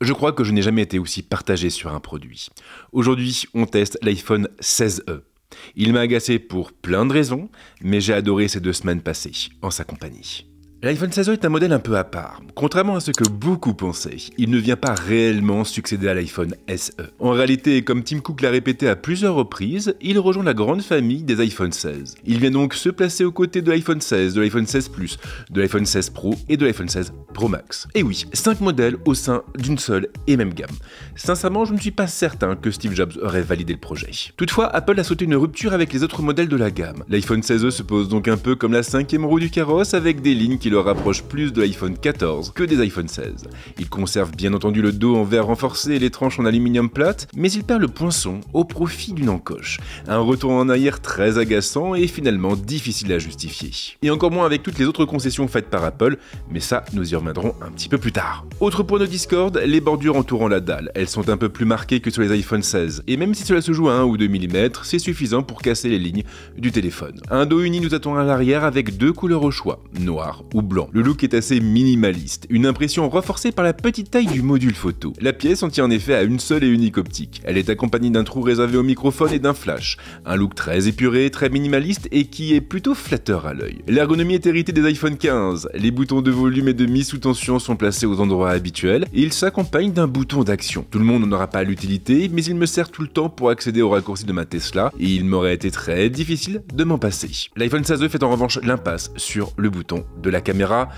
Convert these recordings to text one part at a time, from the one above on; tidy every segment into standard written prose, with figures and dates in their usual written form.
Je crois que je n'ai jamais été aussi partagé sur un produit. Aujourd'hui, on teste l'iPhone 16e. Il m'a agacé pour plein de raisons, mais j'ai adoré ces 2 semaines passées en sa compagnie. L'iPhone 16e est un modèle un peu à part. Contrairement à ce que beaucoup pensaient, il ne vient pas réellement succéder à l'iPhone SE. En réalité, comme Tim Cook l'a répété à plusieurs reprises, il rejoint la grande famille des iPhone 16. Il vient donc se placer aux côtés de l'iPhone 16, de l'iPhone 16 Plus, de l'iPhone 16 Pro et de l'iPhone 16 Pro Max. Et oui, 5 modèles au sein d'une seule et même gamme. Sincèrement, je ne suis pas certain que Steve Jobs aurait validé le projet. Toutefois, Apple a sauté une rupture avec les autres modèles de la gamme. L'iPhone 16e se pose donc un peu comme la 5e roue du carrosse avec des lignes qui le rapproche plus de l'iPhone 14 que des iPhone 16. Il conserve bien entendu le dos en verre renforcé et les tranches en aluminium plate, mais il perd le poinçon au profit d'une encoche. Un retour en arrière très agaçant et finalement difficile à justifier. Et encore moins avec toutes les autres concessions faites par Apple, mais ça, nous y reviendrons un petit peu plus tard. Autre point de discorde, les bordures entourant la dalle. Elles sont un peu plus marquées que sur les iPhone 16. Et même si cela se joue à 1 ou 2 mm, c'est suffisant pour casser les lignes du téléphone. Un dos uni nous attend à l'arrière avec 2 couleurs au choix, noir ou blanc. Le look est assez minimaliste, une impression renforcée par la petite taille du module photo. La pièce en tient en effet à une seule et unique optique. Elle est accompagnée d'un trou réservé au microphone et d'un flash. Un look très épuré, très minimaliste et qui est plutôt flatteur à l'œil. L'ergonomie est héritée des iPhone 15. Les boutons de volume et de mise sous tension sont placés aux endroits habituels et ils s'accompagnent d'un bouton d'action. Tout le monde n'en aura pas l'utilité, mais il me sert tout le temps pour accéder au raccourci de ma Tesla et il m'aurait été très difficile de m'en passer. L'iPhone 16e fait en revanche l'impasse sur le bouton de la caméra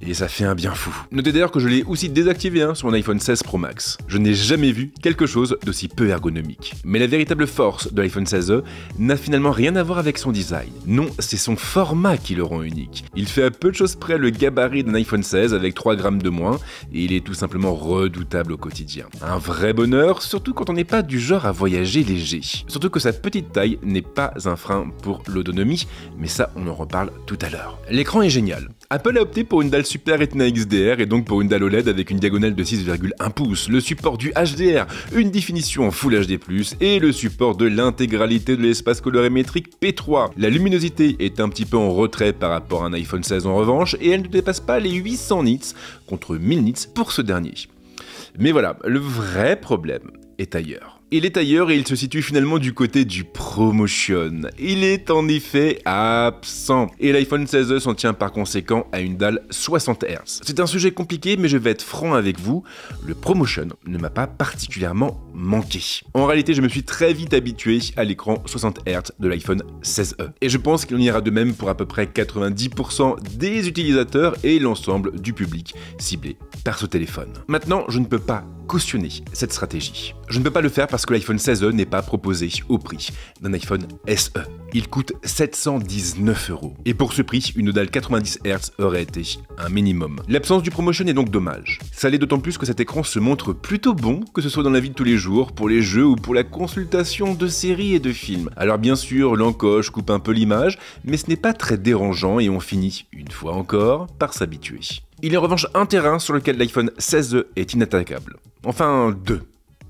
et ça fait un bien fou. Notez d'ailleurs que je l'ai aussi désactivé sur mon iPhone 16 Pro Max. Je n'ai jamais vu quelque chose d'aussi peu ergonomique. Mais la véritable force de l'iPhone 16e n'a finalement rien à voir avec son design. Non, c'est son format qui le rend unique. Il fait à peu de choses près le gabarit d'un iPhone 16 avec 3 grammes de moins et il est tout simplement redoutable au quotidien. Un vrai bonheur, surtout quand on n'est pas du genre à voyager léger. Surtout que sa petite taille n'est pas un frein pour l'autonomie, mais ça on en reparle tout à l'heure. L'écran est génial. Apple a opté pour une dalle Super Retina XDR et donc pour une dalle OLED avec une diagonale de 6,1 pouces, le support du HDR, une définition en Full HD+, et le support de l'intégralité de l'espace colorimétrique P3. La luminosité est un petit peu en retrait par rapport à un iPhone 16 en revanche, et elle ne dépasse pas les 800 nits contre 1000 nits pour ce dernier. Mais voilà, le vrai problème est ailleurs. Il est ailleurs et il se situe finalement du côté du ProMotion. Il est en effet absent. Et l'iPhone 16e s'en tient par conséquent à une dalle 60 Hz. C'est un sujet compliqué mais je vais être franc avec vous, le ProMotion ne m'a pas particulièrement manqué. En réalité je me suis très vite habitué à l'écran 60 Hz de l'iPhone 16e. Et je pense qu'il en ira de même pour à peu près 90% des utilisateurs et l'ensemble du public ciblé par ce téléphone. Maintenant je ne peux pas cautionner cette stratégie. Je ne peux pas le faire parce que l'iPhone 16e n'est pas proposé au prix d'un iPhone SE. Il coûte 719 €. Et pour ce prix, une dalle 90 Hz aurait été un minimum. L'absence du ProMotion est donc dommage. Ça l'est d'autant plus que cet écran se montre plutôt bon, que ce soit dans la vie de tous les jours, pour les jeux ou pour la consultation de séries et de films. Alors bien sûr, l'encoche coupe un peu l'image, mais ce n'est pas très dérangeant et on finit, une fois encore, par s'habituer. Il y a en revanche un terrain sur lequel l'iPhone 16e est inattaquable. Enfin, 2.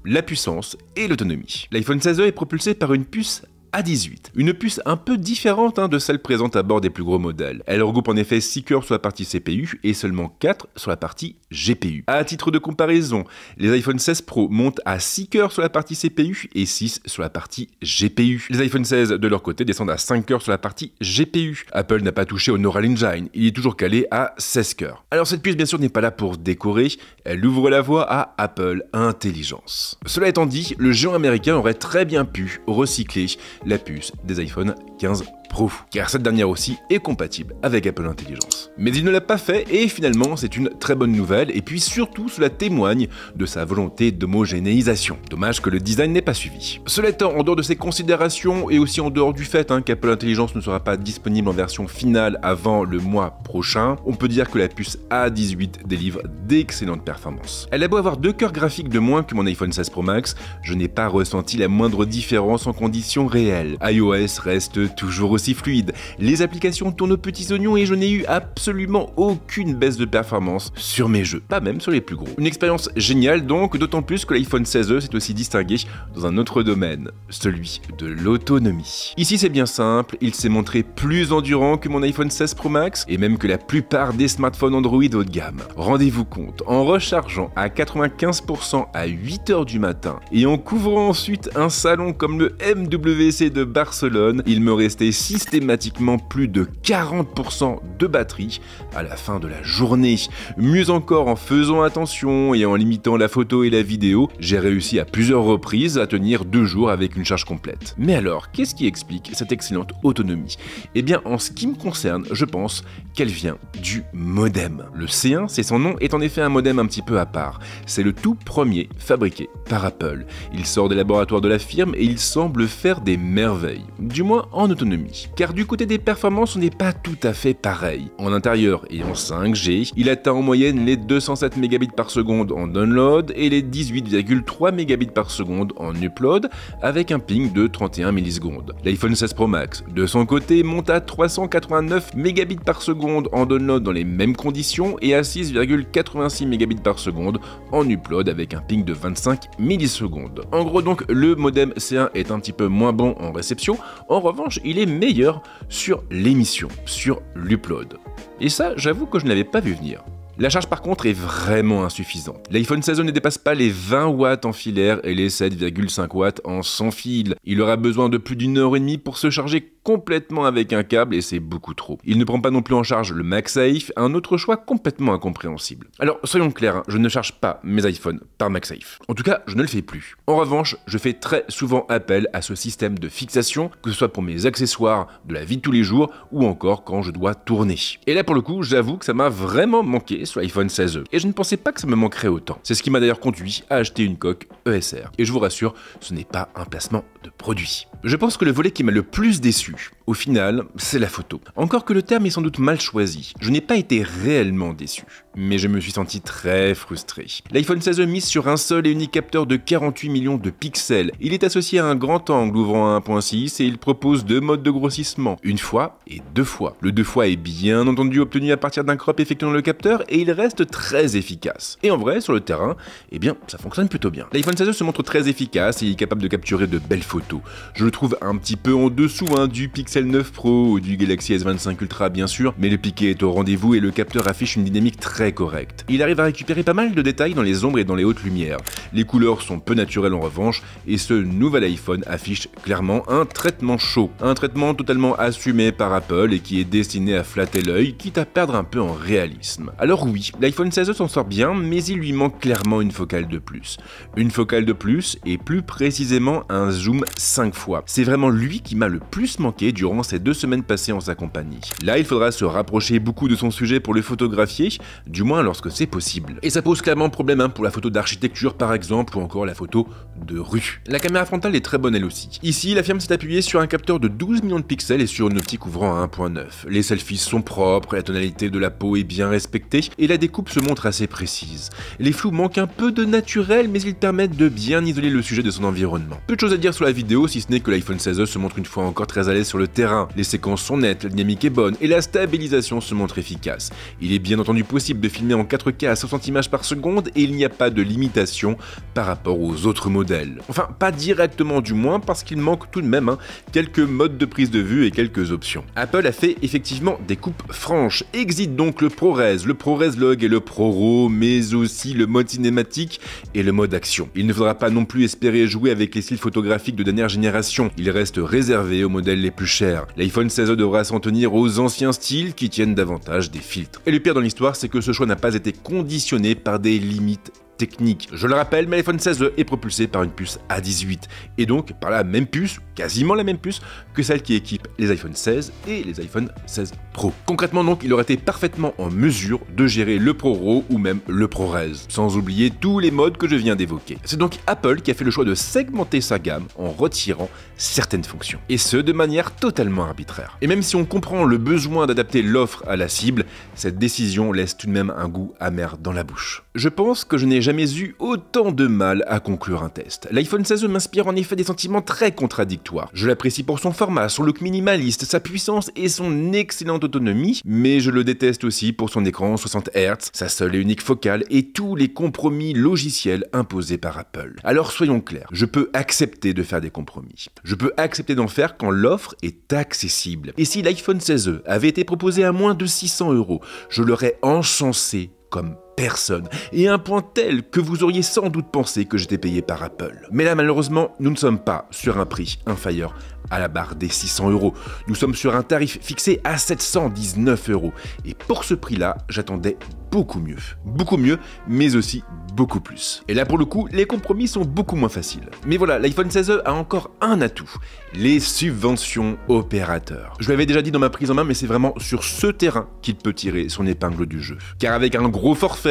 La puissance et l'autonomie. L'iPhone 16e est propulsé par une puce A18. Une puce un peu différente de celle présente à bord des plus gros modèles. Elle regroupe en effet 6 cœurs sur la partie CPU et seulement 4 sur la partie GPU. À titre de comparaison, les iPhone 16 Pro montent à 6 cœurs sur la partie CPU et 6 sur la partie GPU. Les iPhone 16 de leur côté descendent à 5 cœurs sur la partie GPU. Apple n'a pas touché au Neural Engine, il est toujours calé à 16 cœurs. Alors cette puce bien sûr n'est pas là pour décorer, elle ouvre la voie à Apple Intelligence. Cela étant dit, le géant américain aurait très bien pu recycler la puce des iPhone 15 Pro, car cette dernière aussi est compatible avec Apple Intelligence. Mais il ne l'a pas fait et finalement c'est une très bonne nouvelle et puis surtout cela témoigne de sa volonté d'homogénéisation. Dommage que le design n'ait pas suivi. Cela étant, en dehors de ces considérations et aussi en dehors du fait qu'Apple Intelligence ne sera pas disponible en version finale avant le mois prochain, on peut dire que la puce A18 délivre d'excellentes performances. Elle a beau avoir 2 cœurs graphiques de moins que mon iPhone 16 Pro Max, je n'ai pas ressenti la moindre différence en conditions réelles. iOS reste toujours aussi fluide, les applications tournent aux petits oignons et je n'ai eu absolument aucune baisse de performance sur mes jeux, pas même sur les plus gros. Une expérience géniale donc, d'autant plus que l'iPhone 16e s'est aussi distingué dans un autre domaine, celui de l'autonomie. Ici c'est bien simple, il s'est montré plus endurant que mon iPhone 16 Pro Max et même que la plupart des smartphones Android haut de gamme. Rendez-vous compte, en rechargeant à 95% à 8h du matin et en couvrant ensuite un salon comme le MWC de Barcelone, il me restait systématiquement plus de 40% de batterie à la fin de la journée. Mieux encore, en faisant attention et en limitant la photo et la vidéo, j'ai réussi à plusieurs reprises à tenir 2 jours avec une charge complète. Mais alors, qu'est-ce qui explique cette excellente autonomie? Eh bien, en ce qui me concerne, je pense qu'elle vient du modem. Le C1, c'est son nom, est en effet un modem un petit peu à part. C'est le tout premier fabriqué par Apple. Il sort des laboratoires de la firme et il semble faire des merveilles, du moins en autonomie. Car du côté des performances, on n'est pas tout à fait pareil. En intérieur et en 5G, il atteint en moyenne les 207 mégabits par seconde en download et les 18,3 mégabits par seconde en upload avec un ping de 31 millisecondes. L'iPhone 16 Pro Max, de son côté, monte à 389 mégabits par seconde en download dans les mêmes conditions et à 6,86 mégabits par seconde en upload avec un ping de 25 millisecondes. En gros donc, le modem C1 est un petit peu moins bon en réception, en revanche il est meilleur sur l'émission, sur l'upload. Et ça, j'avoue que je ne l'avais pas vu venir. La charge par contre est vraiment insuffisante. L'iPhone 16 ne dépasse pas les 20 watts en filaire et les 7,5 watts en sans fil. Il aura besoin de plus d'une heure et demie pour se charger complètement avec un câble et c'est beaucoup trop. Il ne prend pas non plus en charge le MagSafe, un autre choix complètement incompréhensible. Alors soyons clairs, je ne charge pas mes iPhones par MagSafe. En tout cas, je ne le fais plus. En revanche, je fais très souvent appel à ce système de fixation, que ce soit pour mes accessoires de la vie de tous les jours ou encore quand je dois tourner. Et là pour le coup, j'avoue que ça m'a vraiment manqué sur l'iPhone 16e et je ne pensais pas que ça me manquerait autant. C'est ce qui m'a d'ailleurs conduit à acheter une coque ESR. Et je vous rassure, ce n'est pas un placement de produit. Je pense que le volet qui m'a le plus déçu, au final, c'est la photo. Encore que le terme est sans doute mal choisi, je n'ai pas été réellement déçu, mais je me suis senti très frustré. L'iPhone 16e mise sur un seul et unique capteur de 48 millions de pixels. Il est associé à un grand angle ouvrant à 1.6 et il propose 2 modes de grossissement, 1 fois et 2 fois. Le 2 fois est bien entendu obtenu à partir d'un crop effectuant le capteur et il reste très efficace. Et en vrai, sur le terrain, eh bien, ça fonctionne plutôt bien. L'iPhone 16e se montre très efficace et il est capable de capturer de belles photos. Je le trouve un petit peu en dessous du Pixel 9 Pro ou du Galaxy S25 Ultra bien sûr, mais le piqué est au rendez-vous et le capteur affiche une dynamique très correcte. Il arrive à récupérer pas mal de détails dans les ombres et dans les hautes lumières. Les couleurs sont peu naturelles en revanche et ce nouvel iPhone affiche clairement un traitement chaud. Un traitement totalement assumé par Apple et qui est destiné à flatter l'œil, quitte à perdre un peu en réalisme. Alors oui, l'iPhone 16 s'en sort bien, mais il lui manque clairement une focale de plus. Une focale de plus et plus précisément un zoom 5 fois. C'est vraiment lui qui m'a le plus manqué durant ces 2 semaines passées en sa compagnie. Là, il faudra se rapprocher beaucoup de son sujet pour le photographier, du moins lorsque c'est possible. Et ça pose clairement problème pour la photo d'architecture par exemple, ou encore la photo de rue. La caméra frontale est très bonne elle aussi. Ici, la firme s'est appuyée sur un capteur de 12 millions de pixels et sur une optique ouvrant à 1.9. Les selfies sont propres, la tonalité de la peau est bien respectée et la découpe se montre assez précise. Les flous manquent un peu de naturel, mais ils permettent de bien isoler le sujet de son environnement. Peu de choses à dire sur la vidéo, si ce n'est que l'iPhone 16 se montre une fois encore très à l'aise sur le terrain. Les séquences sont nettes, la dynamique est bonne et la stabilisation se montre efficace. Il est bien entendu possible de filmer en 4K à 60 images par seconde et il n'y a pas de limitation par rapport aux autres modèles. Enfin, pas directement du moins, parce qu'il manque tout de même quelques modes de prise de vue et quelques options. Apple a fait effectivement des coupes franches. Exit donc le ProRes, le ProRes Log et le ProRAW, mais aussi le mode cinématique et le mode action. Il ne faudra pas non plus espérer jouer avec les styles photographiques de dernière génération. Il reste réservé aux modèles les plus chers. L'iPhone 16 devra s'en tenir aux anciens styles qui tiennent davantage des filtres. Et le pire dans l'histoire, c'est que ce choix n'a pas été conditionné par des limites technique. Je le rappelle, mais l'iPhone 16 est propulsé par une puce A18 et donc par la même puce, quasiment la même puce que celle qui équipe les iPhone 16 et les iPhone 16 Pro. Concrètement donc, il aurait été parfaitement en mesure de gérer le ProRAW ou même le ProRes, sans oublier tous les modes que je viens d'évoquer. C'est donc Apple qui a fait le choix de segmenter sa gamme en retirant certaines fonctions, et ce de manière totalement arbitraire. Et même si on comprend le besoin d'adapter l'offre à la cible, cette décision laisse tout de même un goût amer dans la bouche. Je pense que je n'ai jamais eu autant de mal à conclure un test. L'iPhone 16e m'inspire en effet des sentiments très contradictoires. Je l'apprécie pour son format, son look minimaliste, sa puissance et son excellente autonomie, mais je le déteste aussi pour son écran 60 Hz, sa seule et unique focale et tous les compromis logiciels imposés par Apple. Alors soyons clairs, je peux accepter de faire des compromis. Je peux accepter d'en faire quand l'offre est accessible. Et si l'iPhone 16e avait été proposé à moins de 600 €, je l'aurais encensé comme personne, et un point tel que vous auriez sans doute pensé que j'étais payé par Apple. Mais là, malheureusement, nous ne sommes pas sur un prix inférieur à la barre des 600 €. Nous sommes sur un tarif fixé à 719 €. Et pour ce prix-là, j'attendais beaucoup mieux, mais aussi beaucoup plus. Et là, pour le coup, les compromis sont beaucoup moins faciles. Mais voilà, l'iPhone 16e a encore un atout, les subventions opérateurs. Je l'avais déjà dit dans ma prise en main, mais c'est vraiment sur ce terrain qu'il peut tirer son épingle du jeu. Car avec un gros forfait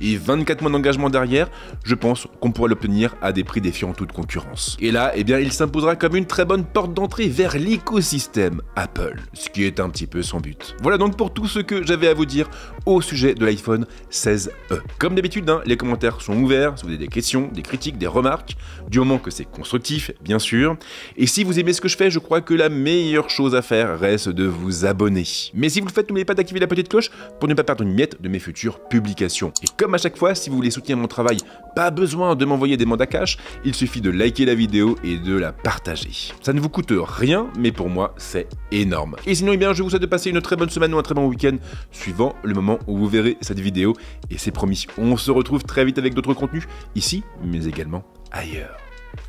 et 24 mois d'engagement derrière, je pense qu'on pourra l'obtenir à des prix défiant toute concurrence. Et là, eh bien, il s'imposera comme une très bonne porte d'entrée vers l'écosystème Apple, ce qui est un petit peu son but. Voilà donc pour tout ce que j'avais à vous dire au sujet de l'iPhone 16e. Comme d'habitude, les commentaires sont ouverts, si vous avez des questions, des critiques, des remarques, du moment que c'est constructif, bien sûr. Et si vous aimez ce que je fais, je crois que la meilleure chose à faire reste de vous abonner. Mais si vous le faites, n'oubliez pas d'activer la petite cloche pour ne pas perdre une miette de mes futures publications. Et comme à chaque fois, si vous voulez soutenir mon travail, pas besoin de m'envoyer des mandats cash, il suffit de liker la vidéo et de la partager. Ça ne vous coûte rien, mais pour moi, c'est énorme. Et sinon, eh bien, je vous souhaite de passer une très bonne semaine ou un très bon week-end, suivant le moment où vous verrez cette vidéo. Et c'est promis, on se retrouve très vite avec d'autres contenus, ici, mais également ailleurs.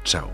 Ciao.